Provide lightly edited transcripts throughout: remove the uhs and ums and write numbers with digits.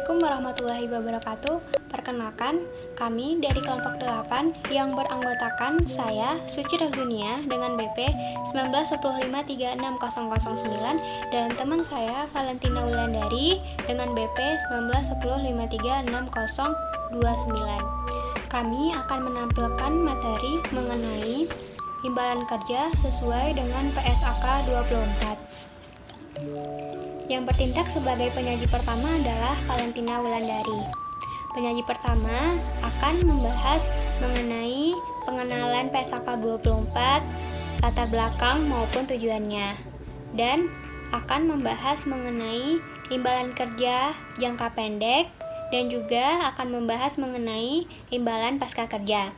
Assalamualaikum warahmatullahi wabarakatuh. Perkenalkan, kami dari kelompok 8 yang beranggotakan saya, Suci Rozunia dengan BP 1910536009 dan teman saya Valentina Wulandari dengan BP 1910536029. Kami akan menampilkan materi mengenai imbalan kerja sesuai dengan PSAK 24. Yang bertindak sebagai penyaji pertama adalah Valentina Wulandari. Penyaji pertama akan membahas mengenai pengenalan PSAK 24, latar belakang maupun tujuannya, dan akan membahas mengenai imbalan kerja jangka pendek dan juga akan membahas mengenai imbalan pasca kerja.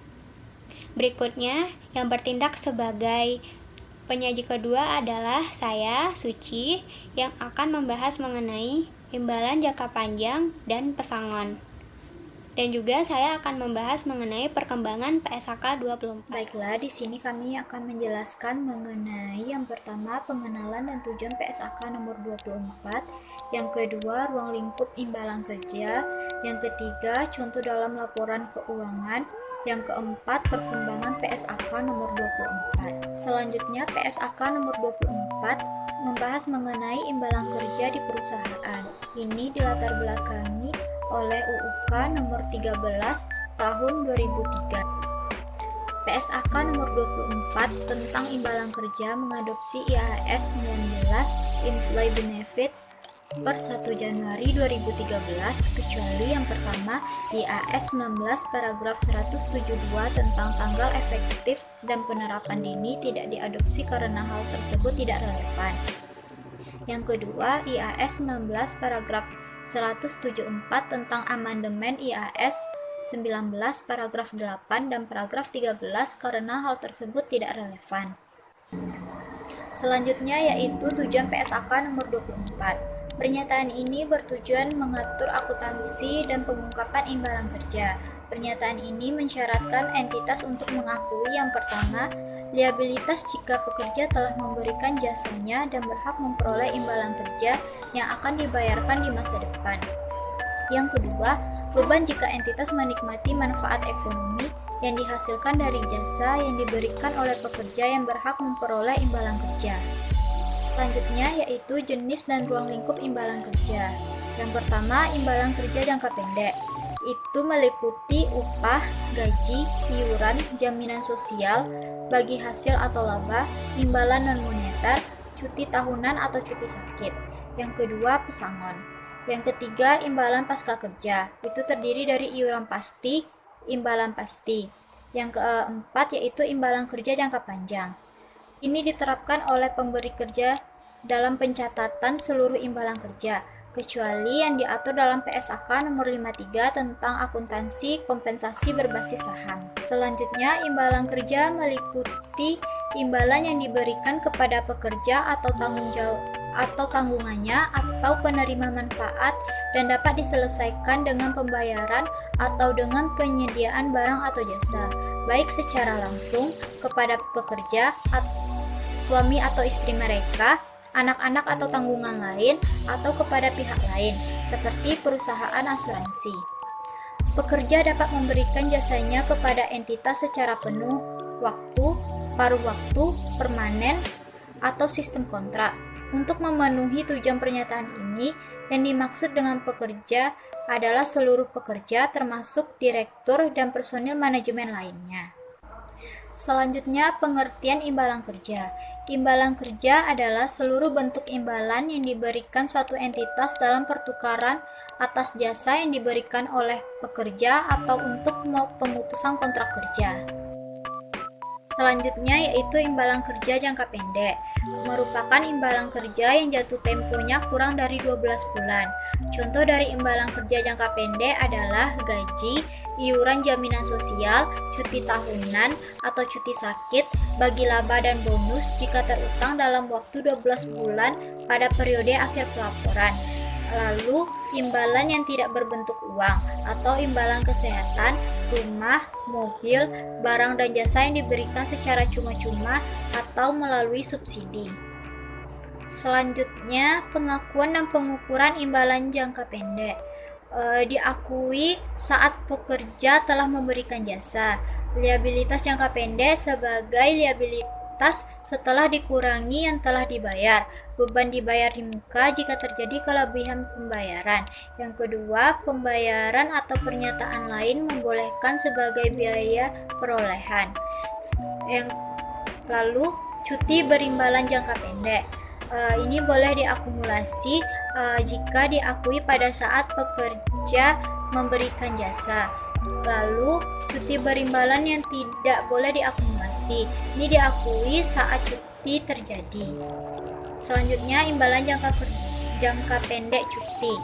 Berikutnya, yang bertindak sebagai penyaji kedua adalah saya, Suci, yang akan membahas mengenai imbalan jangka panjang dan pesangon. Dan juga saya akan membahas mengenai perkembangan PSAK 24. Baiklah, di sini kami akan menjelaskan mengenai yang pertama pengenalan dan tujuan PSAK nomor 24, yang kedua ruang lingkup imbalan kerja, yang ketiga contoh dalam laporan keuangan, yang keempat perkembangan PSAK nomor 24. Selanjutnya PSAK nomor 24 membahas mengenai imbalan kerja di perusahaan. Ini dilatar belakangi oleh UUK nomor 13 tahun 2003. PSAK nomor 24 tentang imbalan kerja mengadopsi IAS 19 Employee Benefit per 1 Januari 2013, kecuali yang pertama IAS 19 paragraf 172 tentang tanggal efektif dan penerapan dini tidak diadopsi karena hal tersebut tidak relevan. Yang kedua, IAS 19 paragraf 174 tentang amandemen IAS 19 paragraf 8 dan paragraf 13 karena hal tersebut tidak relevan. Selanjutnya yaitu tujuan PSAK nomor 24. Pernyataan ini bertujuan mengatur akuntansi dan pengungkapan imbalan kerja. Pernyataan ini mensyaratkan entitas untuk mengakui yang pertama, liabilitas jika pekerja telah memberikan jasanya dan berhak memperoleh imbalan kerja yang akan dibayarkan di masa depan. Yang kedua, beban jika entitas menikmati manfaat ekonomi yang dihasilkan dari jasa yang diberikan oleh pekerja yang berhak memperoleh imbalan kerja. Selanjutnya yaitu jenis dan ruang lingkup imbalan kerja. Yang pertama, imbalan kerja jangka pendek. Itu meliputi upah, gaji, iuran, jaminan sosial, bagi hasil atau laba, imbalan non-moneter, cuti tahunan atau cuti sakit. Yang kedua, pesangon. Yang ketiga, imbalan pasca kerja. Itu terdiri dari iuran pasti, imbalan pasti. Yang keempat yaitu imbalan kerja jangka panjang. Ini diterapkan oleh pemberi kerja dalam pencatatan seluruh imbalan kerja, kecuali yang diatur dalam PSAK nomor 53 tentang akuntansi kompensasi berbasis saham. Selanjutnya, imbalan kerja meliputi imbalan yang diberikan kepada pekerja atau tanggungannya atau penerima manfaat dan dapat diselesaikan dengan pembayaran atau dengan penyediaan barang atau jasa, baik secara langsung kepada pekerja, suami atau istri mereka, anak-anak atau tanggungan lain, atau kepada pihak lain, seperti perusahaan asuransi. Pekerja dapat memberikan jasanya kepada entitas secara penuh, waktu, paruh waktu, permanen, atau sistem kontrak. Untuk memenuhi tujuan pernyataan ini, yang dimaksud dengan pekerja adalah seluruh pekerja termasuk direktur dan personil manajemen lainnya. Selanjutnya, pengertian imbalan kerja. Imbalan kerja adalah seluruh bentuk imbalan yang diberikan suatu entitas dalam pertukaran atas jasa yang diberikan oleh pekerja atau untuk pemutusan kontrak kerja. Selanjutnya yaitu imbalan kerja jangka pendek, merupakan imbalan kerja yang jatuh temponya kurang dari 12 bulan. Contoh dari imbalan kerja jangka pendek adalah gaji, iuran jaminan sosial, cuti tahunan atau cuti sakit, bagi laba dan bonus jika terutang dalam waktu 12 bulan pada periode akhir pelaporan. Lalu, imbalan yang tidak berbentuk uang atau imbalan kesehatan, rumah, mobil, barang dan jasa yang diberikan secara cuma-cuma atau melalui subsidi. Selanjutnya, pengakuan dan pengukuran imbalan jangka pendek. diakui saat pekerja telah memberikan jasa. Liabilitas jangka pendek sebagai liabilitas setelah dikurangi yang telah dibayar. Beban dibayar di muka jika terjadi kelebihan pembayaran. Yang kedua, pembayaran atau pernyataan lain membolehkan sebagai biaya perolehan. Lalu, cuti berimbalan jangka pendek. Ini boleh diakumulasi jika diakui pada saat pekerja memberikan jasa. Lalu, cuti berimbalan yang tidak boleh diakumulasi. Ini diakui saat cuti terjadi. Selanjutnya, imbalan jangka pendek cuti.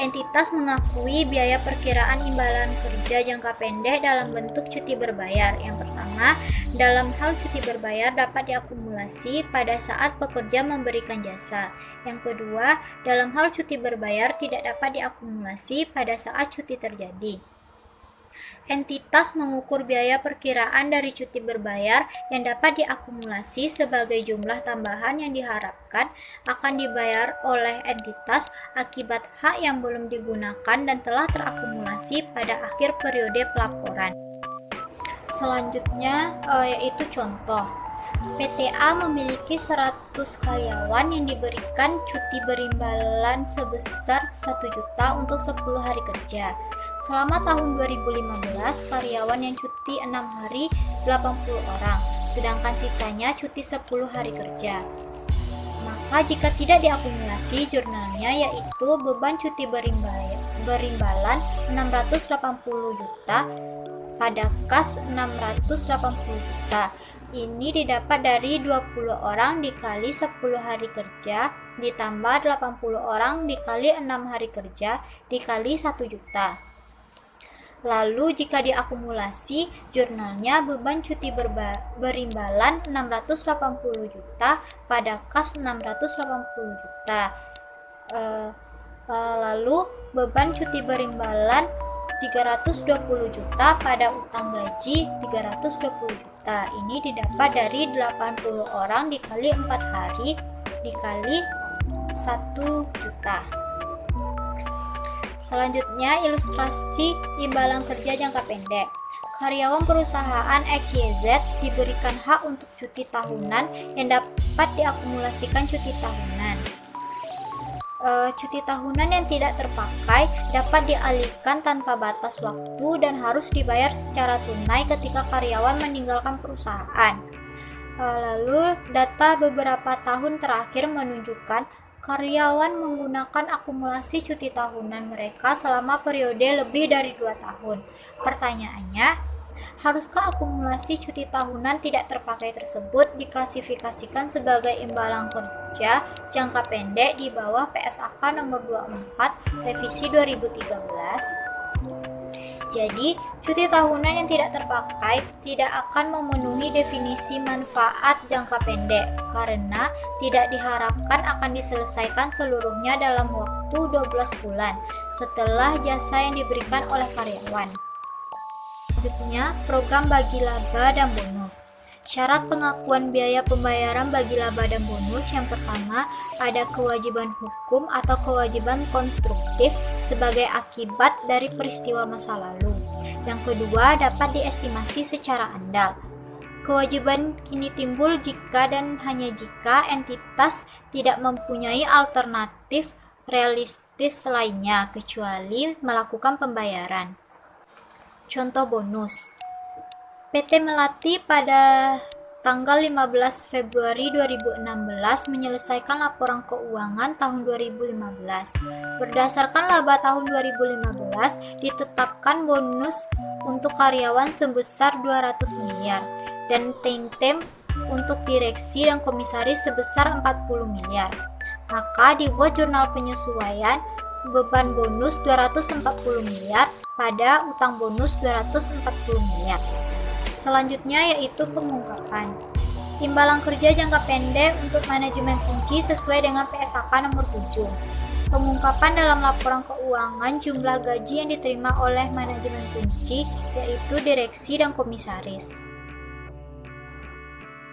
Entitas mengakui biaya perkiraan imbalan kerja jangka pendek dalam bentuk cuti berbayar. Yang pertama, dalam hal cuti berbayar dapat diakumulasi pada saat pekerja memberikan jasa. Yang kedua, dalam hal cuti berbayar tidak dapat diakumulasi pada saat cuti terjadi. Entitas mengukur biaya perkiraan dari cuti berbayar yang dapat diakumulasi sebagai jumlah tambahan yang diharapkan akan dibayar oleh entitas akibat hak yang belum digunakan dan telah terakumulasi pada akhir periode pelaporan. Selanjutnya yaitu contoh. PTA memiliki 100 karyawan yang diberikan cuti berimbalan sebesar 1 juta untuk 10 hari kerja. Selama tahun 2015, karyawan yang cuti 6 hari 80 orang, sedangkan sisanya cuti 10 hari kerja. Maka jika tidak diakumulasi jurnalnya, yaitu beban cuti berimbalan 680 juta pada kas 680 juta. Ini didapat dari 20 orang dikali 10 hari kerja ditambah 80 orang dikali 6 hari kerja dikali 1 juta. Lalu jika diakumulasi jurnalnya, beban cuti berimbalan 680 juta pada kas 680 juta. Lalu beban cuti berimbalan 320 juta pada utang gaji 320 juta. Ini didapat dari 80 orang dikali 4 hari dikali 1 juta. Selanjutnya, ilustrasi imbalan kerja jangka pendek. Karyawan perusahaan XYZ diberikan hak untuk cuti tahunan yang dapat diakumulasikan cuti tahunan. Cuti tahunan yang tidak terpakai dapat dialihkan tanpa batas waktu dan harus dibayar secara tunai ketika karyawan meninggalkan perusahaan. Lalu, data beberapa tahun terakhir menunjukkan karyawan menggunakan akumulasi cuti tahunan mereka selama periode lebih dari 2 tahun. Pertanyaannya, haruskah akumulasi cuti tahunan tidak terpakai tersebut diklasifikasikan sebagai imbalan kerja jangka pendek di bawah PSAK nomor 24 revisi 2013? Jadi, cuti tahunan yang tidak terpakai tidak akan memenuhi definisi manfaat jangka pendek karena tidak diharapkan akan diselesaikan seluruhnya dalam waktu 12 bulan setelah jasa yang diberikan oleh karyawan. Selanjutnya, program bagi laba dan bonus. Syarat pengakuan biaya pembayaran bagi laba dan bonus yang pertama, ada kewajiban hukum atau kewajiban konstruktif sebagai akibat dari peristiwa masa lalu. Yang kedua, dapat diestimasi secara andal. Kewajiban kini timbul jika dan hanya jika entitas tidak mempunyai alternatif realistis lainnya kecuali melakukan pembayaran. Contoh bonus. PT Melati pada tanggal 15 Februari 2016 menyelesaikan laporan keuangan tahun 2015. Berdasarkan laba tahun 2015, ditetapkan bonus untuk karyawan sebesar 200 miliar dan tem untuk direksi dan komisaris sebesar 40 miliar. Maka dibuat jurnal penyesuaian beban bonus 240 miliar pada utang bonus 240 miliar. Selanjutnya yaitu pengungkapan. Imbalan kerja jangka pendek untuk manajemen kunci sesuai dengan PSAK nomor 7. Pengungkapan dalam laporan keuangan jumlah gaji yang diterima oleh manajemen kunci yaitu direksi dan komisaris.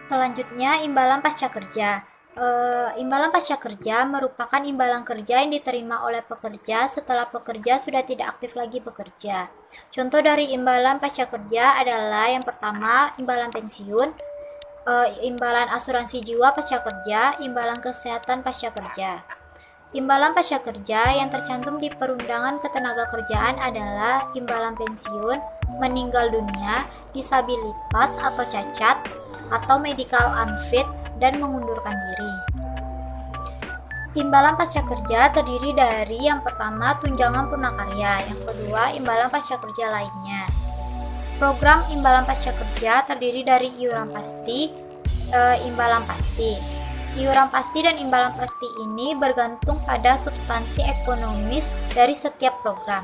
Selanjutnya imbalan pasca kerja. Imbalan pasca kerja merupakan imbalan kerja yang diterima oleh pekerja setelah pekerja sudah tidak aktif lagi bekerja. Contoh dari imbalan pasca kerja adalah yang pertama, imbalan pensiun, imbalan asuransi jiwa pasca kerja, imbalan kesehatan pasca kerja. Imbalan pasca kerja yang tercantum di Perundangan Ketenagakerjaan adalah imbalan pensiun, meninggal dunia, disabilitas atau cacat, atau medical unfit, dan mengundurkan diri. Imbalan pasca kerja terdiri dari yang pertama, tunjangan purnakarya, yang kedua, imbalan pasca kerja lainnya. Program imbalan pasca kerja terdiri dari iuran pasti, imbalan pasti. Iuran pasti dan imbalan pasti ini bergantung pada substansi ekonomis dari setiap program.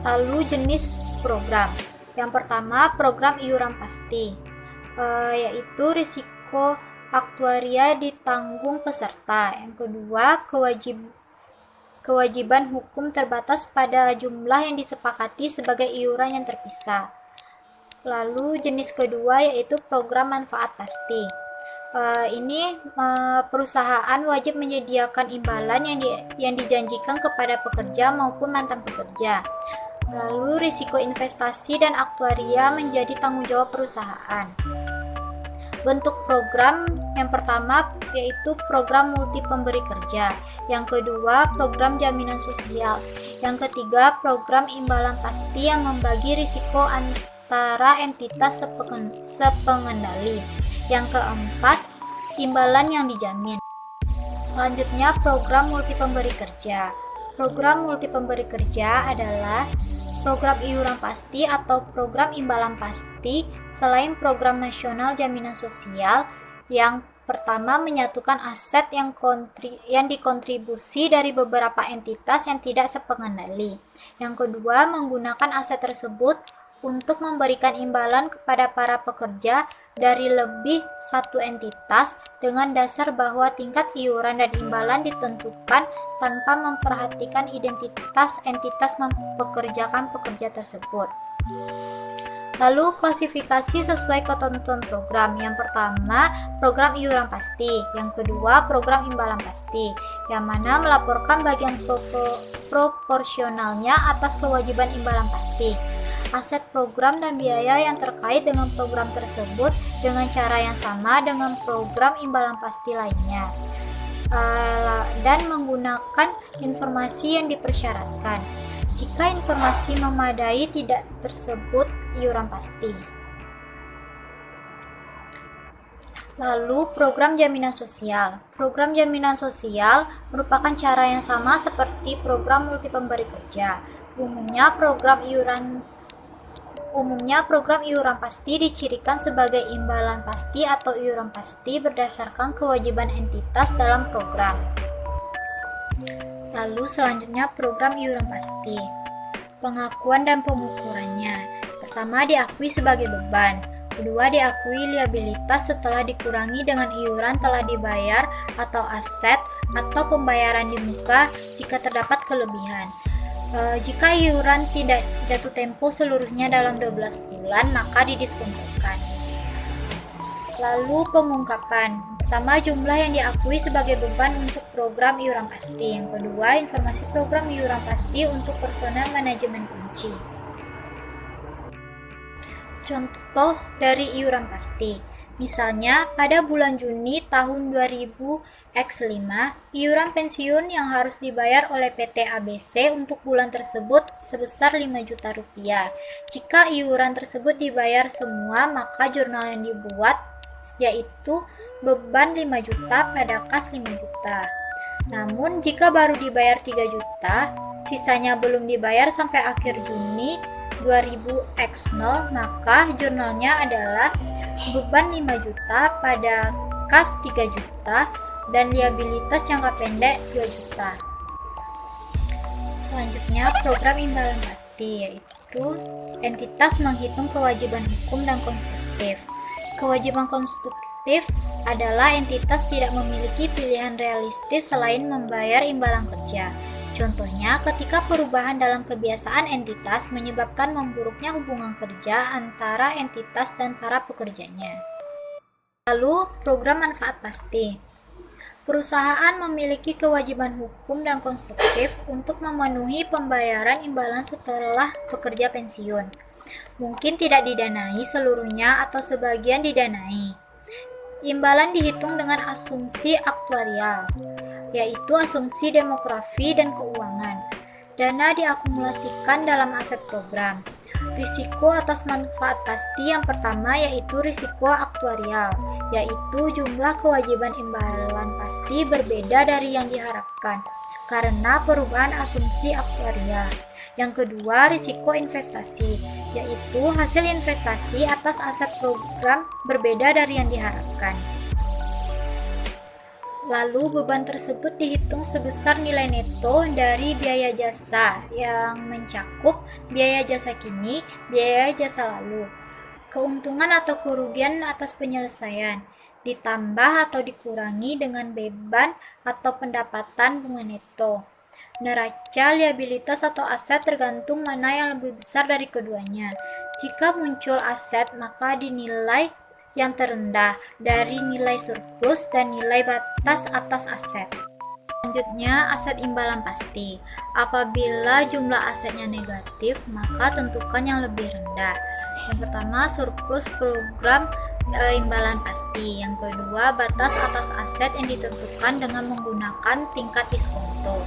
Lalu jenis program. Yang pertama, program iuran pasti, yaitu risiko aktuaria ditanggung peserta. Yang kedua, kewajiban hukum terbatas pada jumlah yang disepakati sebagai iuran yang terpisah. Lalu jenis kedua yaitu program manfaat pasti. Ini perusahaan wajib menyediakan imbalan yang dijanjikan kepada pekerja maupun mantan pekerja. Lalu risiko investasi dan aktuaria menjadi tanggung jawab perusahaan. Bentuk program yang pertama yaitu program multi pemberi kerja, yang kedua program jaminan sosial, yang ketiga program imbalan pasti yang membagi risiko antara entitas sepengendali, yang keempat imbalan yang dijamin. Selanjutnya program multi pemberi kerja. Program multi pemberi kerja adalah program iuran pasti atau program imbalan pasti selain program nasional jaminan sosial. Yang pertama menyatukan aset yang dikontribusi dari beberapa entitas yang tidak sepengendali. Yang kedua menggunakan aset tersebut untuk memberikan imbalan kepada para pekerja dari lebih satu entitas dengan dasar bahwa tingkat iuran dan imbalan ditentukan tanpa memperhatikan identitas entitas mempekerjakan pekerja tersebut. Lalu klasifikasi sesuai ketentuan program. Yang pertama, program iuran pasti. Yang kedua, program imbalan pasti, yang mana melaporkan bagian proporsionalnya atas kewajiban imbalan pasti. Aset program dan biaya yang terkait dengan program tersebut dengan cara yang sama dengan program imbalan pasti lainnya, dan menggunakan informasi yang dipersyaratkan. Jika informasi memadai tidak tersebut iuran pasti. Lalu program jaminan sosial. Program jaminan sosial merupakan cara yang sama seperti program multi pemberi kerja. Umumnya program iuran pasti dicirikan sebagai imbalan pasti atau iuran pasti berdasarkan kewajiban entitas dalam program. Lalu selanjutnya program iuran pasti. Pengakuan dan pengukurannya. Pertama, diakui sebagai beban. Kedua, diakui liabilitas setelah dikurangi dengan iuran telah dibayar atau aset atau pembayaran di muka jika terdapat kelebihan. Jika iuran tidak jatuh tempo seluruhnya dalam 12 bulan, maka didiskontokan. Lalu pengungkapan. Pertama, jumlah yang diakui sebagai beban untuk program iuran pasti. Yang kedua, informasi program iuran pasti untuk personel manajemen kunci. Contoh dari iuran pasti. Misalnya, pada bulan Juni tahun 2000X5, iuran pensiun yang harus dibayar oleh PT ABC untuk bulan tersebut sebesar 5 juta rupiah. Jika iuran tersebut dibayar semua, maka jurnal yang dibuat yaitu beban 5 juta pada kas 5 juta. Namun, jika baru dibayar 3 juta, sisanya belum dibayar sampai akhir Juni 2000X0, maka jurnalnya adalah beban 5 juta pada kas 3 juta dan liabilitas jangka pendek 2 juta. Selanjutnya, program imbalan pasti, yaitu entitas menghitung kewajiban hukum dan konstruktif. Kewajiban konstruktif adalah entitas tidak memiliki pilihan realistis selain membayar imbalan kerja. Contohnya, ketika perubahan dalam kebiasaan entitas menyebabkan memburuknya hubungan kerja antara entitas dan para pekerjanya. Lalu, program manfaat pasti. Perusahaan memiliki kewajiban hukum dan konstruktif untuk memenuhi pembayaran imbalan setelah pekerja pensiun. Mungkin tidak didanai seluruhnya atau sebagian didanai. Imbalan dihitung dengan asumsi aktuarial, yaitu asumsi demografi dan keuangan. Dana diakumulasikan dalam aset program. Risiko atas manfaat pasti yang pertama yaitu risiko aktuarial, yaitu jumlah kewajiban imbalan pasti berbeda dari yang diharapkan karena perubahan asumsi aktuarial. Yang kedua, risiko investasi, yaitu hasil investasi atas aset program berbeda dari yang diharapkan. Lalu beban tersebut dihitung sebesar nilai neto dari biaya jasa yang mencakup biaya jasa kini, biaya jasa lalu, keuntungan atau kerugian atas penyelesaian, ditambah atau dikurangi dengan beban atau pendapatan bunga neto. Neraca liabilitas atau aset tergantung mana yang lebih besar dari keduanya. Jika muncul aset, maka dinilai yang terendah dari nilai surplus dan nilai batas atas aset. Selanjutnya, aset imbalan pasti. Apabila jumlah asetnya negatif, maka tentukan yang lebih rendah. Yang pertama, surplus program imbalan pasti. Yang kedua, batas atas aset yang ditentukan dengan menggunakan tingkat diskonto.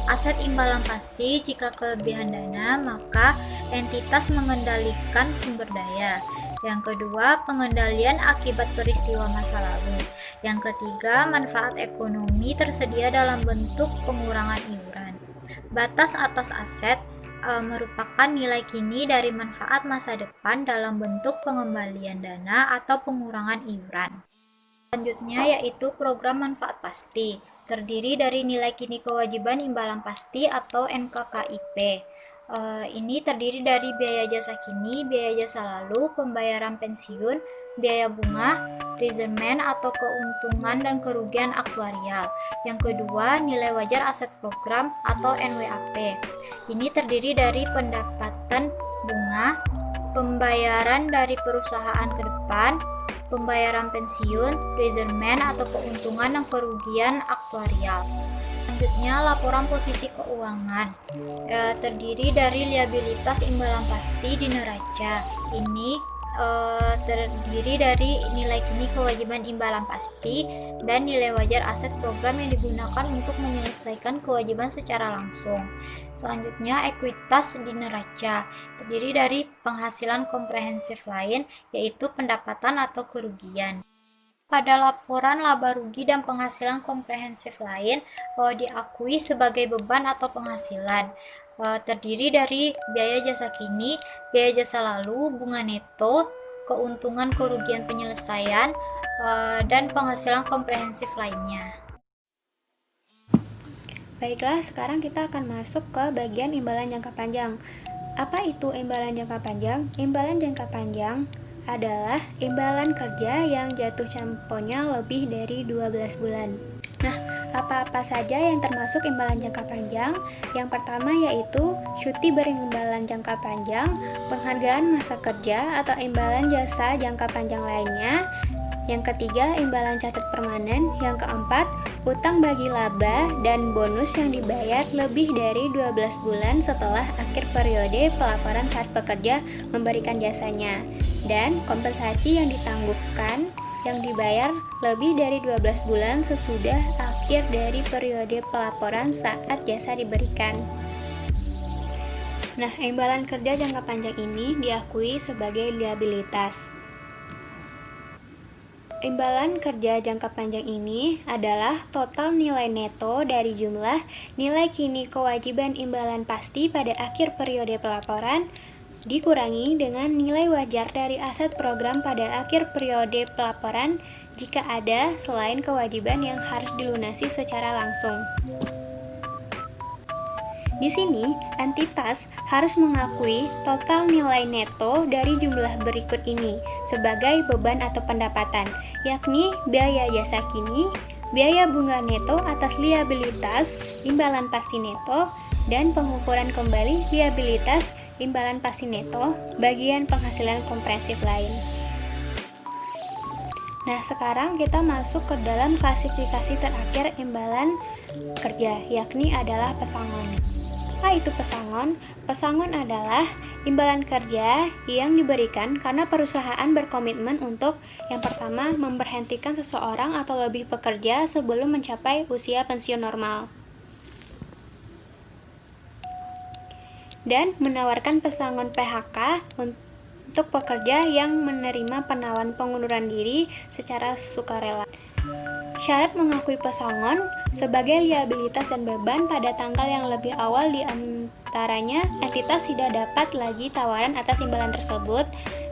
Aset imbalan pasti, jika kelebihan dana, maka entitas mengendalikan sumber daya. Yang kedua, pengendalian akibat peristiwa masa lalu. Yang ketiga, manfaat ekonomi tersedia dalam bentuk pengurangan iuran. Batas atas aset merupakan nilai kini dari manfaat masa depan dalam bentuk pengembalian dana atau pengurangan iuran. Selanjutnya yaitu program manfaat pasti. Terdiri dari nilai kini kewajiban imbalan pasti atau NKKIP. Ini terdiri dari biaya jasa kini, biaya jasa lalu, pembayaran pensiun, biaya bunga, resermen atau keuntungan dan kerugian aktuarial. Yang kedua, nilai wajar aset program atau NWAP. Ini terdiri dari pendapatan bunga, pembayaran dari perusahaan ke depan, pembayaran pensiun, resermen atau keuntungan dan kerugian aktuarial. Selanjutnya, laporan posisi keuangan terdiri dari liabilitas imbalan pasti di neraca. Ini terdiri dari nilai kini kewajiban imbalan pasti dan nilai wajar aset program yang digunakan untuk menyelesaikan kewajiban secara langsung. Selanjutnya, ekuitas di neraca terdiri dari penghasilan komprehensif lain, yaitu pendapatan atau kerugian. Pada laporan laba rugi dan penghasilan komprehensif lain diakui sebagai beban atau penghasilan. Terdiri dari biaya jasa kini, biaya jasa lalu, bunga neto, keuntungan kerugian penyelesaian, dan penghasilan komprehensif lainnya. Baiklah, sekarang kita akan masuk ke bagian imbalan jangka panjang. Apa itu imbalan jangka panjang? Imbalan jangka panjang adalah imbalan kerja yang jatuh temponya lebih dari 12 bulan. Nah, apa-apa saja yang termasuk imbalan jangka panjang? Yang pertama yaitu cuti berimbalan jangka panjang, penghargaan masa kerja atau imbalan jasa jangka panjang lainnya. Yang ketiga, imbalan catat permanen. Yang keempat, utang bagi laba dan bonus yang dibayar lebih dari 12 bulan setelah akhir periode pelaporan saat pekerja memberikan jasanya. Dan kompensasi yang ditangguhkan yang dibayar lebih dari 12 bulan sesudah akhir dari periode pelaporan saat jasa diberikan. Nah, imbalan kerja jangka panjang ini diakui sebagai liabilitas. Imbalan kerja jangka panjang ini adalah total nilai neto dari jumlah nilai kini kewajiban imbalan pasti pada akhir periode pelaporan dikurangi dengan nilai wajar dari aset program pada akhir periode pelaporan jika ada selain kewajiban yang harus dilunasi secara langsung. Di sini, entitas harus mengakui total nilai neto dari jumlah berikut ini sebagai beban atau pendapatan, yakni biaya jasa kini, biaya bunga neto atas liabilitas, imbalan pasti neto, dan pengukuran kembali liabilitas, imbalan pasti neto, bagian penghasilan komprehensif lain. Nah, sekarang kita masuk ke dalam klasifikasi terakhir imbalan kerja, yakni adalah pesangon. Apa itu pesangon? Pesangon adalah imbalan kerja yang diberikan karena perusahaan berkomitmen untuk yang pertama, memberhentikan seseorang atau lebih pekerja sebelum mencapai usia pensiun normal, dan menawarkan pesangon PHK untuk pekerja yang menerima penawaran pengunduran diri secara sukarela. Syarat mengakui pesangon sebagai liabilitas dan beban pada tanggal yang lebih awal di antaranya entitas tidak dapat lagi tawaran atas imbalan tersebut,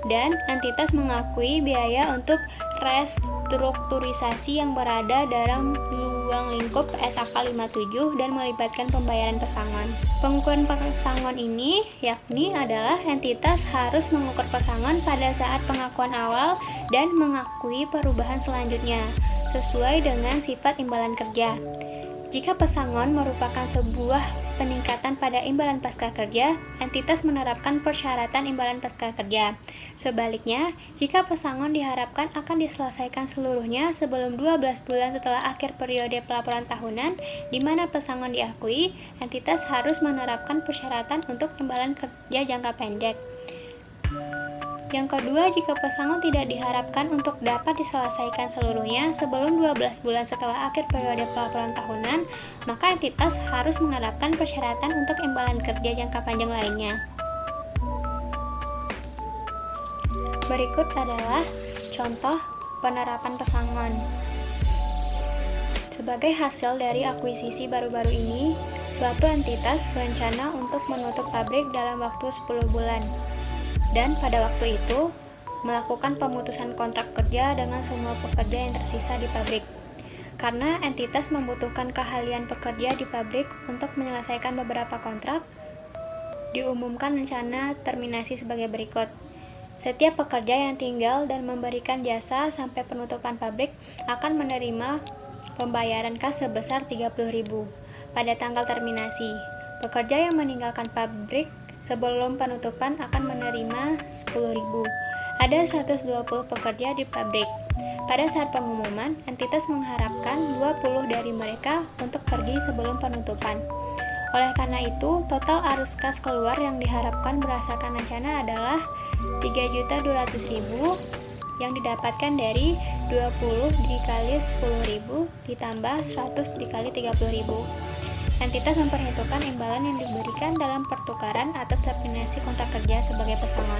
dan entitas mengakui biaya untuk restrukturisasi yang berada dalam ruang lingkup PSAK 57 dan melibatkan pembayaran pesangon. Pengukuran pesangon ini yakni adalah entitas harus mengukur pesangon pada saat pengakuan awal dan mengakui perubahan selanjutnya sesuai dengan sifat imbalan kerja. Jika pesangon merupakan sebuah peningkatan pada imbalan pasca kerja, entitas menerapkan persyaratan imbalan pasca kerja. Sebaliknya, jika pesangon diharapkan akan diselesaikan seluruhnya sebelum 12 bulan setelah akhir periode pelaporan tahunan, di mana pesangon diakui, entitas harus menerapkan persyaratan untuk imbalan kerja jangka pendek. Yang kedua, jika pesangon tidak diharapkan untuk dapat diselesaikan seluruhnya sebelum 12 bulan setelah akhir periode pelaporan tahunan, maka entitas harus menerapkan persyaratan untuk imbalan kerja jangka panjang lainnya. Berikut adalah contoh penerapan pesangon. Sebagai hasil dari akuisisi baru-baru ini, suatu entitas berencana untuk menutup pabrik dalam waktu 10 bulan. Dan pada waktu itu, melakukan pemutusan kontrak kerja dengan semua pekerja yang tersisa di pabrik. Karena entitas membutuhkan keahlian pekerja di pabrik untuk menyelesaikan beberapa kontrak, diumumkan rencana terminasi sebagai berikut. Setiap pekerja yang tinggal dan memberikan jasa sampai penutupan pabrik akan menerima pembayaran kas sebesar 30.000 pada tanggal terminasi. Pekerja yang meninggalkan pabrik sebelum penutupan akan menerima 10.000. Ada 120 pekerja di pabrik. Pada saat pengumuman, entitas mengharapkan 20 dari mereka untuk pergi sebelum penutupan. Oleh karena itu, total arus kas keluar yang diharapkan berdasarkan rencana adalah 3.200.000 yang didapatkan dari 20 dikali 10.000 ditambah 100 dikali 30.000. Entitas memperhitungkan imbalan yang diberikan dalam pertukaran atas terminasi kontrak kerja sebagai pesangon.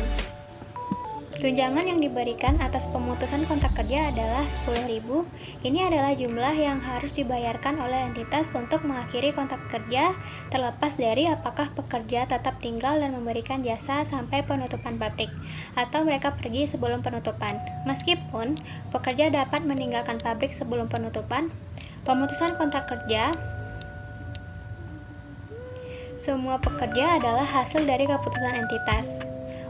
Tunjangan yang diberikan atas pemutusan kontrak kerja adalah 10.000. Ini adalah jumlah yang harus dibayarkan oleh entitas untuk mengakhiri kontrak kerja, terlepas dari apakah pekerja tetap tinggal dan memberikan jasa sampai penutupan pabrik, atau mereka pergi sebelum penutupan. Meskipun pekerja dapat meninggalkan pabrik sebelum penutupan, pemutusan kontrak kerja semua pekerja adalah hasil dari keputusan entitas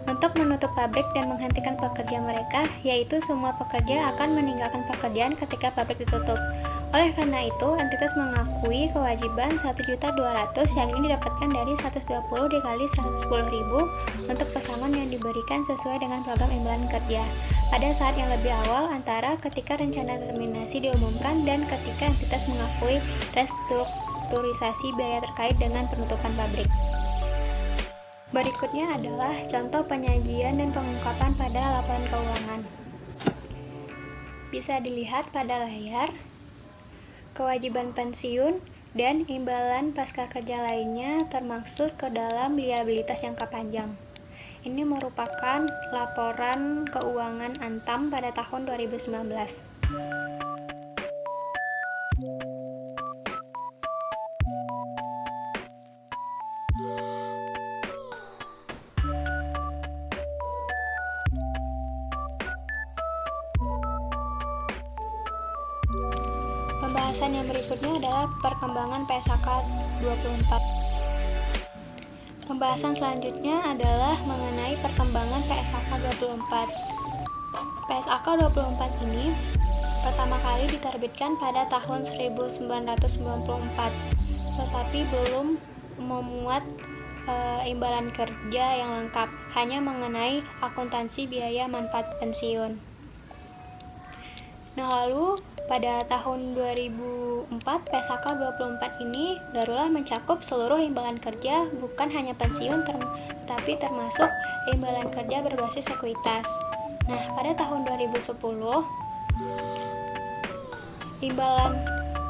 untuk menutup pabrik dan menghentikan pekerja mereka, yaitu semua pekerja akan meninggalkan pekerjaan ketika pabrik ditutup. Oleh karena itu, entitas mengakui kewajiban 1.200.000 yang ini didapatkan dari 120 dikali 110.000 untuk pesangon yang diberikan sesuai dengan program imbalan kerja pada saat yang lebih awal antara ketika rencana terminasi diumumkan dan ketika entitas mengakui restrukturisasi biaya terkait dengan penutupan pabrik. Berikutnya adalah contoh penyajian dan pengungkapan pada laporan keuangan. Bisa dilihat pada layar, kewajiban pensiun dan imbalan pasca kerja lainnya termasuk ke dalam liabilitas jangka panjang. Ini merupakan laporan keuangan Antam pada tahun 2019. Pembahasan yang berikutnya adalah perkembangan PSAK 24. Pembahasan selanjutnya adalah mengenai perkembangan PSAK 24. PSAK 24 ini pertama kali diterbitkan pada tahun 1994, tetapi belum memuat imbalan kerja yang lengkap, hanya mengenai akuntansi biaya manfaat pensiun. Nah, lalu pada tahun 2004, PSAK 24 ini barulah mencakup seluruh imbalan kerja, bukan hanya pensiun, tetapi termasuk imbalan kerja berbasis ekuitas. Nah, pada tahun 2010, imbalan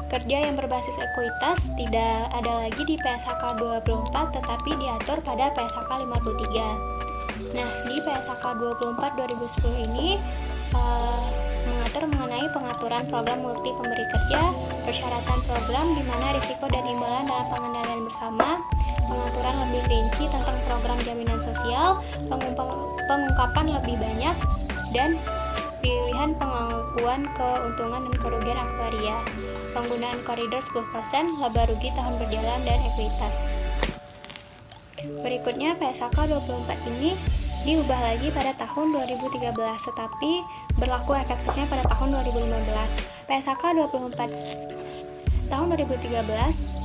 kerja yang berbasis ekuitas tidak ada lagi di PSAK 24, tetapi diatur pada PSAK 53. Nah, di PSAK 24 2010 ini mengatur mengenai pengaturan program multi pemberi kerja, persyaratan program di mana risiko dan imbalan dalam pengendalian bersama, pengaturan lebih rinci tentang program jaminan sosial, pengungkapan lebih banyak, dan pilihan pengakuan keuntungan dan kerugian aktuaria, penggunaan koridor 10%, laba rugi tahun berjalan, dan ekuitas. Berikutnya, PSAK 24 ini diubah lagi pada tahun 2013, tetapi berlaku efektifnya pada tahun 2015. PSAK 24 tahun 2013,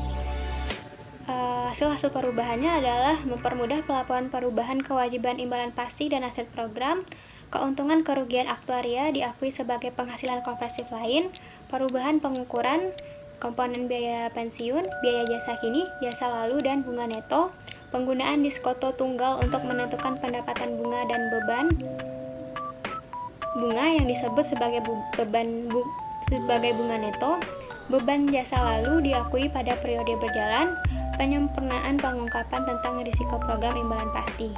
hasil perubahannya adalah mempermudah pelaporan perubahan kewajiban imbalan pasti dan aset program, keuntungan kerugian aktuaria diakui sebagai penghasilan kompresif lain, perubahan pengukuran komponen biaya pensiun, biaya jasa kini, jasa lalu, dan bunga neto, penggunaan diskoto tunggal untuk menentukan pendapatan bunga dan beban bunga yang disebut sebagai sebagai bunga neto, beban jasa lalu diakui pada periode berjalan, penyempurnaan pengungkapan tentang risiko program imbalan pasti.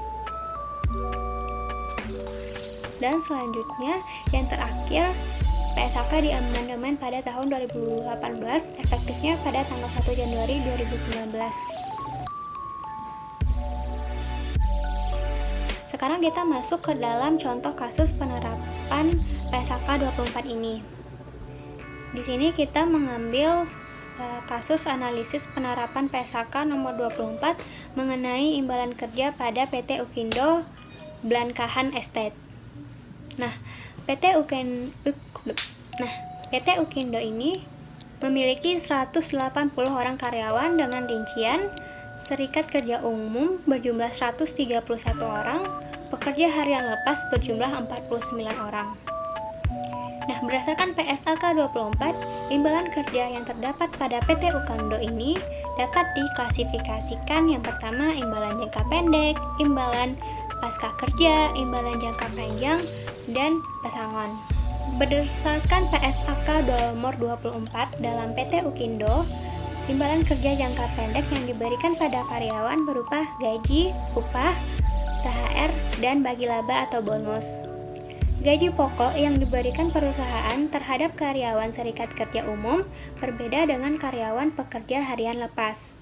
Dan selanjutnya, yang terakhir, PSAK diamandemen pada tahun 2018, efektifnya pada tanggal 1 Januari 2019. Sekarang kita masuk ke dalam contoh kasus penerapan PSAK 24 ini. Di sini kita mengambil kasus analisis penerapan PSAK nomor 24 mengenai imbalan kerja pada PT Ukindo Blankahan Estate. Nah, PT Ukindo ini memiliki 180 orang karyawan dengan rincian serikat kerja umum berjumlah 131 orang, pekerja harian lepas berjumlah 49 orang. Nah, berdasarkan PSAK 24, imbalan kerja yang terdapat pada PT Ukindo ini dapat diklasifikasikan yang pertama imbalan jangka pendek, imbalan pasca kerja, imbalan jangka panjang, dan pesangon. Berdasarkan PSAK nomor 24 dalam PT Ukindo, imbalan kerja jangka pendek yang diberikan pada karyawan berupa gaji, upah, THR, dan bagi laba atau bonus. Gaji pokok yang diberikan perusahaan terhadap karyawan serikat kerja umum berbeda dengan karyawan pekerja harian lepas.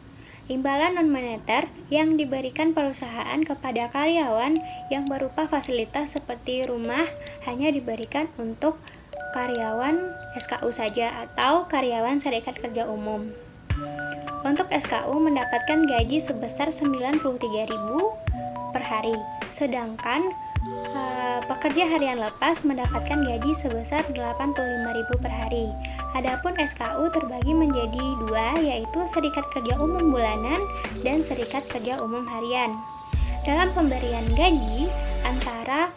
Imbalan non-moneter yang diberikan perusahaan kepada karyawan yang berupa fasilitas seperti rumah hanya diberikan untuk karyawan SKU saja atau karyawan serikat kerja umum. Untuk SKU mendapatkan gaji sebesar 93.000 per hari, sedangkan pekerja harian lepas mendapatkan gaji sebesar 85.000 per hari. Adapun SKU terbagi menjadi dua, yaitu serikat kerja umum bulanan dan serikat kerja umum harian. Dalam pemberian gaji antara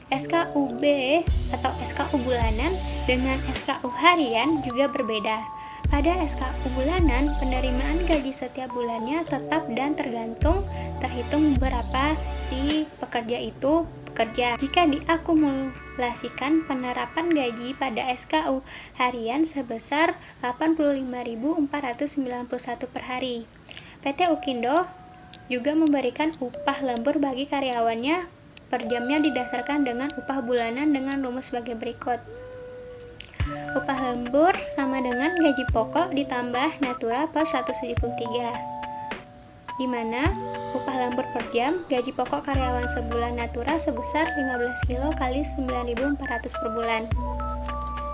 SKUB atau SKU bulanan dengan SKU harian juga berbeda. Pada SKU bulanan, penerimaan gaji setiap bulannya tetap dan terhitung berapa si pekerja itu bekerja. Jika diakumulasikan, penerapan gaji pada SKU harian sebesar 85.491 per hari. PT Ukindo juga memberikan upah lembur bagi karyawannya per jamnya didasarkan dengan upah bulanan dengan rumus sebagai berikut. Upah lembur sama dengan gaji pokok ditambah natura per 173, di mana upah lembur per jam gaji pokok karyawan sebulan natura sebesar 15 kilo kali 9.400 per bulan.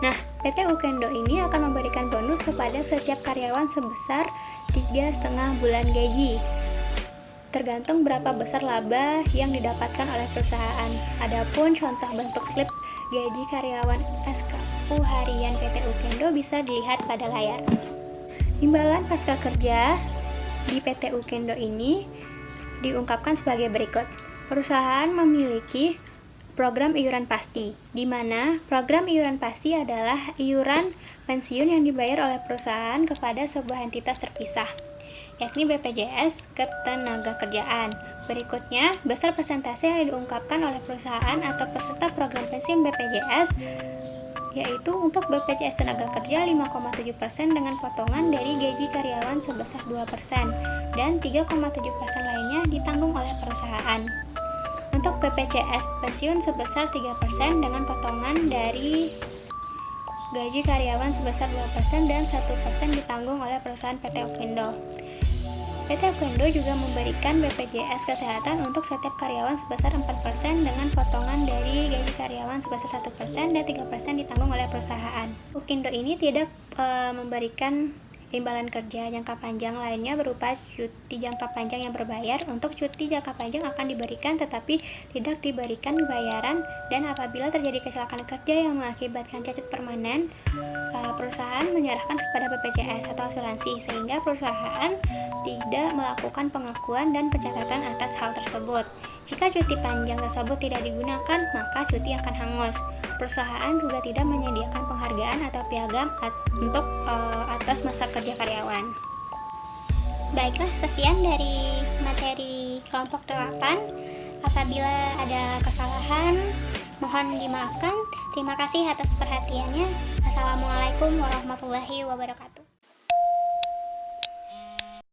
Nah, PT Ukindo ini akan memberikan bonus kepada setiap karyawan sebesar 3,5 bulan gaji, tergantung berapa besar laba yang didapatkan oleh perusahaan. Adapun contoh bentuk slip gaji karyawan SKU harian PT Ukindo bisa dilihat pada layar. Imbalan pasca kerja di PT Ukindo ini diungkapkan sebagai berikut. Perusahaan memiliki program iuran pasti, di mana program iuran pasti adalah iuran pensiun yang dibayar oleh perusahaan kepada sebuah entitas terpisah, yakni BPJS Ketenagakerjaan. Berikutnya, besar persentase yang diungkapkan oleh perusahaan atau peserta program pensiun BPJS, yaitu untuk BPJS Tenaga Kerja 5,7% dengan potongan dari gaji karyawan sebesar 2%, dan 3,7% lainnya ditanggung oleh perusahaan. Untuk BPJS pensiun sebesar 3% dengan potongan dari gaji karyawan sebesar 2% dan 1% ditanggung oleh perusahaan PT Opindo. PT Opindo juga memberikan BPJS Kesehatan untuk setiap karyawan sebesar 4% dengan potongan dari gaji karyawan sebesar 1% dan 3% ditanggung oleh perusahaan. Opindo ini tidak memberikan imbalan kerja jangka panjang lainnya berupa cuti jangka panjang yang berbayar. Untuk cuti jangka panjang akan diberikan tetapi tidak diberikan bayaran, dan apabila terjadi kecelakaan kerja yang mengakibatkan cacat permanen, perusahaan menyerahkan kepada BPJS atau asuransi, sehingga perusahaan tidak melakukan pengakuan dan pencatatan atas hal tersebut. Jika cuti panjang tersebut tidak digunakan, maka cuti akan hangus. Perusahaan juga tidak menyediakan penghargaan atau piagam untuk atas masa kerja karyawan. Baiklah, sekian dari materi kelompok 8. Apabila ada kesalahan, mohon dimaafkan. Terima kasih atas perhatiannya. Assalamualaikum warahmatullahi wabarakatuh.